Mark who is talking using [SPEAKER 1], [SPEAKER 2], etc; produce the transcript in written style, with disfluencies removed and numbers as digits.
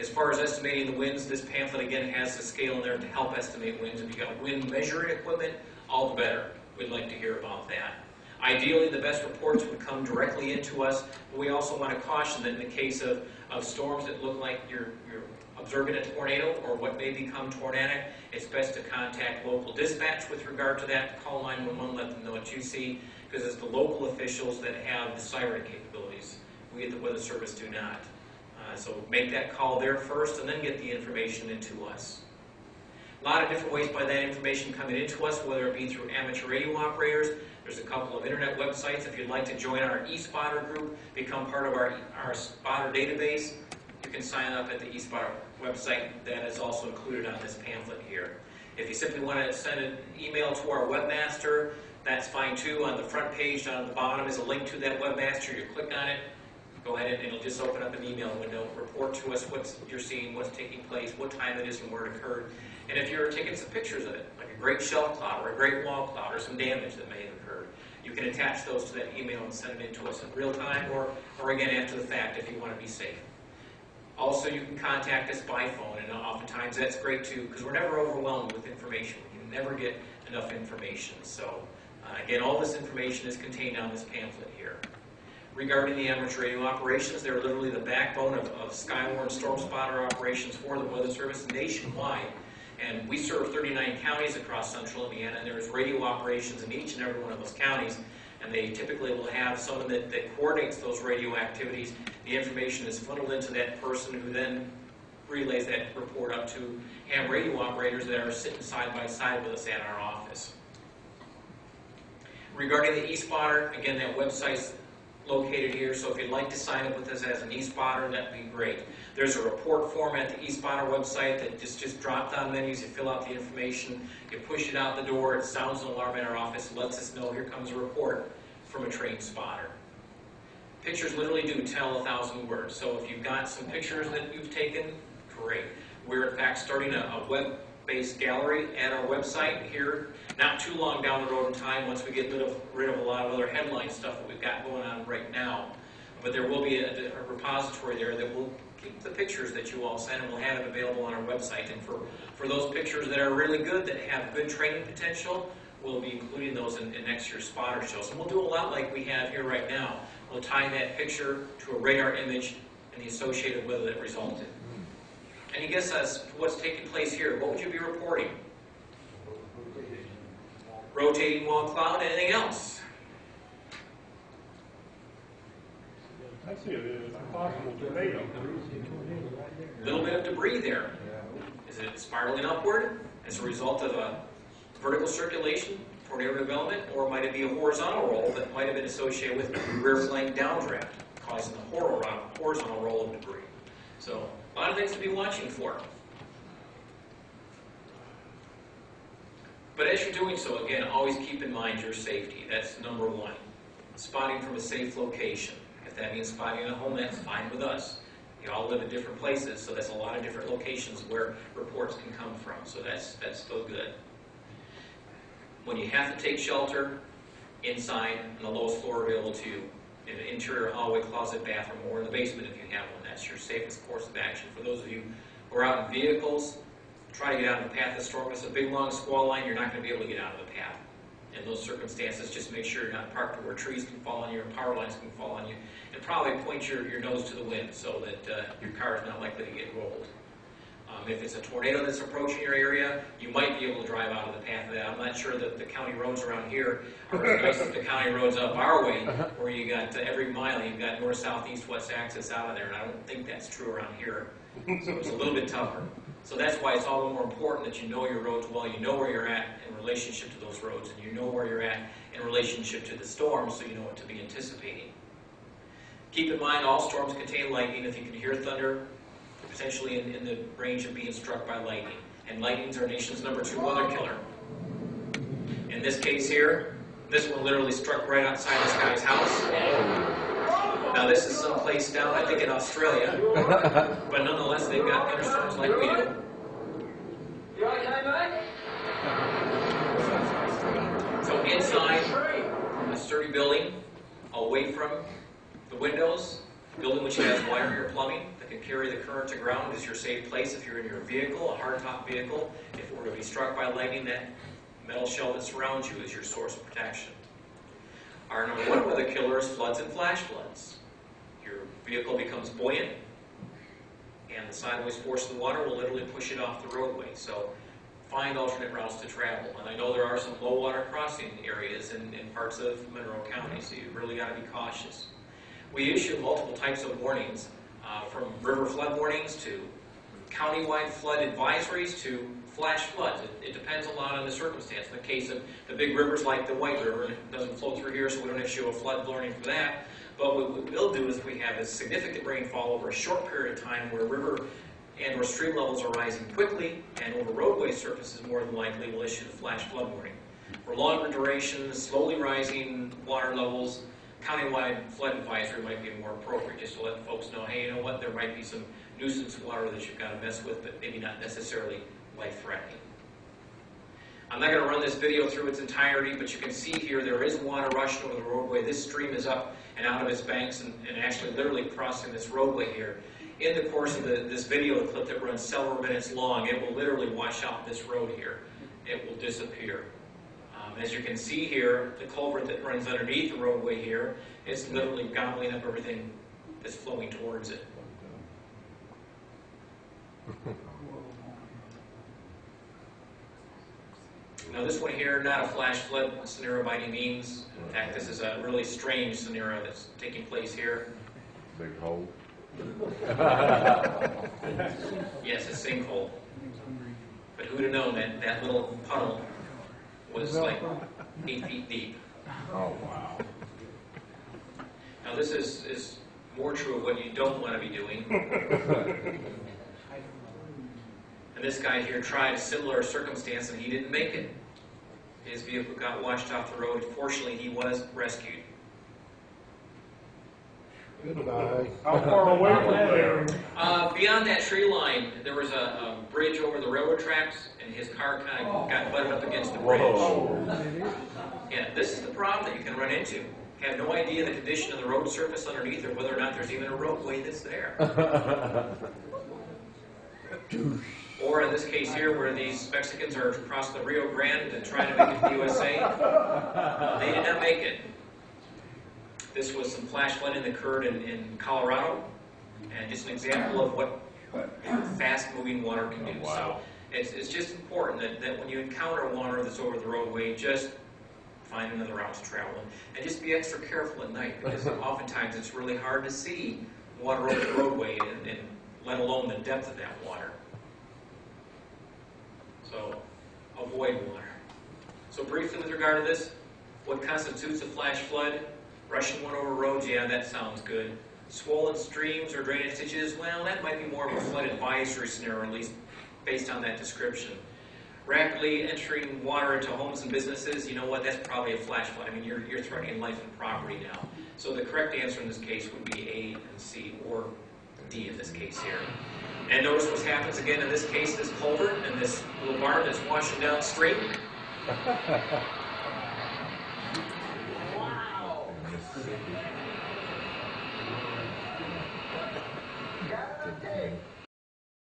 [SPEAKER 1] As far as estimating the winds, this pamphlet again has the scale in there to help estimate winds. If you've got wind measuring equipment, all the better. We'd like to hear about that. Ideally, the best reports would come directly into us, but we also want to caution that in the case of storms that look like you're observing a tornado or what may become tornadic, it's best to contact local dispatch with regard to that. Call 911, let them know what you see, because it's the local officials that have the siren capabilities. We at the Weather Service do not. So make that call there first and then get the information into us. A lot of different ways by that information coming into us, whether it be through amateur radio operators. There's a couple of internet websites. If you'd like to join our eSpotter group, become part of our spotter database, you can sign up at the eSpotter website. That is also included on this pamphlet here. If you simply want to send an email to our webmaster, that's fine too. On the front page down at the bottom is a link to that webmaster. You click on it, go ahead and it'll just open up an email window. Report to us what you're seeing, what's taking place, what time it is and where it occurred. And if you're taking some pictures of it, like a great shell cloud or a great wall cloud or some damage that may have occurred, you can attach those to that email and send it in to us in real time or again after the fact if you want to be safe. Also, you can contact us by phone, and oftentimes that's great too, because we're never overwhelmed with information. We can never get enough information. So, again, all this information is contained on this pamphlet here. Regarding the amateur radio operations, they're literally the backbone of Skywarn storm spotter operations for the Weather Service nationwide. And we serve 39 counties across central Indiana, and there's radio operations in each and every one of those counties. And they typically will have someone that coordinates those radio activities. The information is funneled into that person who then relays that report up to ham radio operators that are sitting side by side with us at our office. Regarding the eSpotter, again, that website's located here, so if you'd like to sign up with us as an eSpotter, that'd be great. There's a report form at the eSpotter website that just drop-down menus. You fill out the information, you push it out the door, it sounds an alarm in our office, lets us know here comes a report from a trained spotter. Pictures literally do tell 1,000 words, so if you've got some pictures that you've taken, great. We're in fact starting a web-based gallery at our website here, not too long down the road in time once we get rid of a lot of other headline stuff that we've got going on right now. But there will be a repository there that will keep the pictures that you all send, and we'll have it available on our website. And for those pictures that are really good, that have good training potential, we'll be including those in next year's spotter shows. And we'll do a lot like we have here right now. We'll tie that picture to a radar image and the associated weather that resulted. Any guess as to what's taking place here? What would you be reporting? Rotating wall cloud. Anything else?
[SPEAKER 2] I see a possible tornado.
[SPEAKER 1] A little bit of debris there. Is it spiraling upward as a result of a vertical circulation, tornado development, or might it be a horizontal roll that might have been associated with rear flank downdraft, causing the horizontal roll of debris? So, a lot of things to be watching for. But as you're doing so, again, always keep in mind your safety. That's number one. Spotting from a safe location. If that means spotting at home, that's fine with us. You all live in different places, so that's a lot of different locations where reports can come from. So that's still good. When you have to take shelter, inside on the lowest floor available to you, in an interior hallway, closet, bathroom, or in the basement if you have one. That's your safest course of action. For those of you who are out in vehicles, try to get out of the path of the storm. If it's a big, long squall line, you're not going to be able to get out of the path. In those circumstances, just make sure you're not parked where trees can fall on you or power lines can fall on you. And probably point your nose to the wind so that your car is not likely to get rolled. If it's a tornado that's approaching your area, you might be able to drive out of the path of that. I'm not sure that the county roads around here are as nice as the county roads up our way, where you got every mile, you've got north, south, east, west access out of there, and I don't think that's true around here. So it's a little bit tougher. So that's why it's all the more important that you know your roads well, you know where you're at in relationship to those roads, and you know where you're at in relationship to the storm, so you know what to be anticipating. Keep in mind all storms contain lightning. If you can hear thunder, potentially in the range of being struck by lightning. And lightning's our nation's #2 weather killer. In this case here, this one literally struck right outside this guy's house. Now this is someplace down, I think in Australia, but nonetheless they've got thunderstorms like we do.
[SPEAKER 3] You okay, mate?
[SPEAKER 1] So inside a sturdy building, away from the windows, building which has wire or plumbing that can carry the current to ground is your safe place if you're in your vehicle, a hardtop vehicle. If we're to be struck by lightning, that metal shell that surrounds you is your source of protection. Our number one weather killer is floods and flash floods. Your vehicle becomes buoyant, and the sideways force of the water will literally push it off the roadway. So find alternate routes to travel. And I know there are some low water crossing areas in parts of Monroe County, so you really got to be cautious. We issue multiple types of warnings, from river flood warnings to countywide flood advisories to flash floods. It depends a lot on the circumstance. In the case of the big rivers like the White River, it doesn't flow through here, so we don't issue a flood warning for that. But what we will do is if we have a significant rainfall over a short period of time where river and or stream levels are rising quickly and over roadway surfaces, more than likely we'll issue the flash flood warning. For longer durations, slowly rising water levels, countywide flood advisory might be more appropriate, just to let folks know, hey, you know what, there might be some nuisance water that you've got to mess with, but maybe not necessarily life-threatening. I'm not going to run this video through its entirety, but you can see here there is water rushing over the roadway. This stream is up and out of its banks and actually literally crossing this roadway here. In the course of this video clip that runs several minutes long, it will literally wash out this road here. It will disappear. As you can see here, the culvert that runs underneath the roadway here is literally gobbling up everything that's flowing towards it. Now this one here, not a flash flood scenario by any means. In fact, this is a really strange scenario that's taking place here.
[SPEAKER 4] Big hole.
[SPEAKER 1] Yes, a sinkhole. But who'd have known that that little puddle was like 8 feet deep.
[SPEAKER 4] Oh, wow.
[SPEAKER 1] Now this is more true of what you don't want to be doing. And this guy here tried a similar circumstance and he didn't make it. His vehicle got washed off the road. Fortunately, he was rescued.
[SPEAKER 4] Goodbye.
[SPEAKER 2] How far away from there?
[SPEAKER 1] Beyond that tree line, there was a bridge over the railroad tracks, and his car kind of got butted up against the bridge. Yeah, this is the problem that you can run into. You have no idea the condition of the road surface underneath or whether or not there's even a roadway that's there. Or in this case here, where these Mexicans are across the Rio Grande and trying to make it to the USA, they did not make it. This was some flash flooding that occurred in Colorado, and just an example of what fast-moving water can do.
[SPEAKER 4] Wow.
[SPEAKER 1] So it's just important that when you encounter water that's over the roadway, just find another route to travel. And just be extra careful at night, because oftentimes it's really hard to see water over the roadway, and let alone the depth of that water. So avoid water. So briefly with regard to this, what constitutes a flash flood? Rushing one over roads, yeah, that sounds good. Swollen streams or drainage ditches, well, that might be more of a flood advisory scenario, at least based on that description. Rapidly entering water into homes and businesses, you know what, that's probably a flash flood. I mean, you're threatening life and property now. So the correct answer in this case would be A and C, or D in this case here. And notice what happens again in this case, this culvert and this little barn that's washing downstream.
[SPEAKER 4] Mississippi.